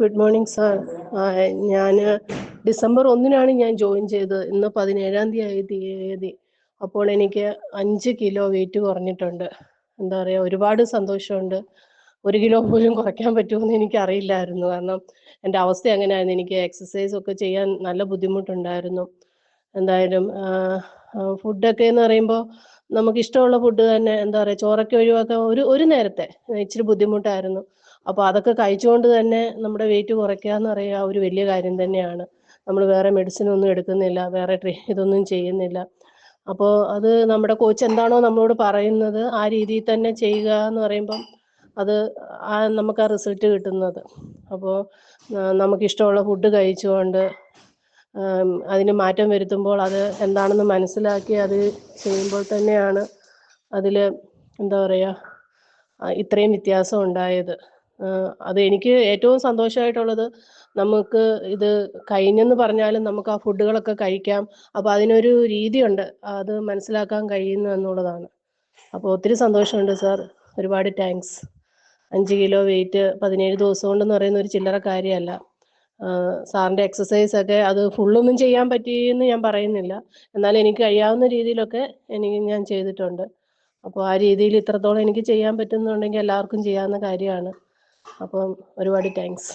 Good morning sir. ഞാൻ December 1 ഞാൻ join ചെയ്തത്. ഇന്ന് 17 തീയതി. അപ്പോൾ എനിക്ക് 5 കിലോ വെയിറ്റ് കുറഞ്ഞിട്ടുണ്ട്. എന്താ പറയുക, ഒരുപാട് സന്തോഷമുണ്ട്. 1 കിലോ പോലും കുറയ്ക്കാൻ പറ്റുമെന്ന് എനിക്കറിയില്ലായിരുന്നു. കാരണം എൻ്റെ അവസ്ഥ അങ്ങനെയായിരുന്നു. എനിക്ക് എക്സസൈസ് ഒക്കെ ചെയ്യാൻ നല്ല ബുദ്ധിമുട്ടുണ്ടായിരുന്നു. എന്തായാലും ഫുഡൊക്കെ എന്ന് പറയുമ്പോൾ നമുക്കിഷ്ടമുള്ള ഫുഡ് തന്നെ, എന്താ പറയുക, ചോറൊക്കെ ഒഴിവാക്കാൻ ഒരു നേരത്തെ ഇച്ചിരി ബുദ്ധിമുട്ടായിരുന്നു. അപ്പോൾ അതൊക്കെ കഴിച്ചുകൊണ്ട് തന്നെ നമ്മുടെ വെയിറ്റ് കുറയ്ക്കുക എന്ന് പറയുക ഒരു വലിയ കാര്യം തന്നെയാണ്. നമ്മൾ വേറെ മെഡിസിൻ ഒന്നും എടുക്കുന്നില്ല, വേറെ ഇതൊന്നും ചെയ്യുന്നില്ല. അപ്പോൾ അത് നമ്മുടെ കോച്ച് എന്താണോ നമ്മളോട് പറയുന്നത് ആ രീതിയിൽ തന്നെ ചെയ്യുക എന്ന് പറയുമ്പം അത് നമുക്ക് ആ റിസൾട്ട് കിട്ടുന്നത്. അപ്പോൾ നമുക്കിഷ്ടമുള്ള ഫുഡ് കഴിച്ചുകൊണ്ട് അതിന് മാറ്റം വരുത്തുമ്പോൾ അത് എന്താണെന്ന് മനസ്സിലാക്കി അത് ചെയ്യുമ്പോൾ തന്നെയാണ് അതിൽ, എന്താ പറയുക, ഇത്രയും വ്യത്യാസം ഉണ്ടായത്. അത് എനിക്ക് ഏറ്റവും സന്തോഷമായിട്ടുള്ളത്, നമുക്ക് ഇത് കഴിഞ്ഞെന്ന് പറഞ്ഞാലും നമുക്ക് ആ ഫുഡുകളൊക്കെ കഴിക്കാം. അപ്പോൾ അതിനൊരു രീതിയുണ്ട്, അത് മനസ്സിലാക്കാൻ കഴിയുന്നു എന്നുള്ളതാണ്. അപ്പോൾ ഒത്തിരി സന്തോഷമുണ്ട് സാർ. ഒരുപാട് താങ്ക്സ്. 5 കിലോ വെയിറ്റ് 17 ദിവസം കൊണ്ടെന്ന് പറയുന്ന ഒരു ചില്ലറ കാര്യമല്ല. സാറിൻ്റെ എക്സസൈസൊക്കെ അത് ഫുള്ളൊന്നും ചെയ്യാൻ പറ്റിയെന്ന് ഞാൻ പറയുന്നില്ല, എന്നാലും എനിക്ക് കഴിയാവുന്ന രീതിയിലൊക്കെ ഞാൻ ചെയ്തിട്ടുണ്ട്. അപ്പോൾ ആ രീതിയിൽ ഇത്രത്തോളം എനിക്ക് ചെയ്യാൻ പറ്റുന്നുണ്ടെങ്കിൽ എല്ലാവർക്കും ചെയ്യാവുന്ന കാര്യമാണ്. അപ്പം ഒരുപാട് താങ്ക്സ്.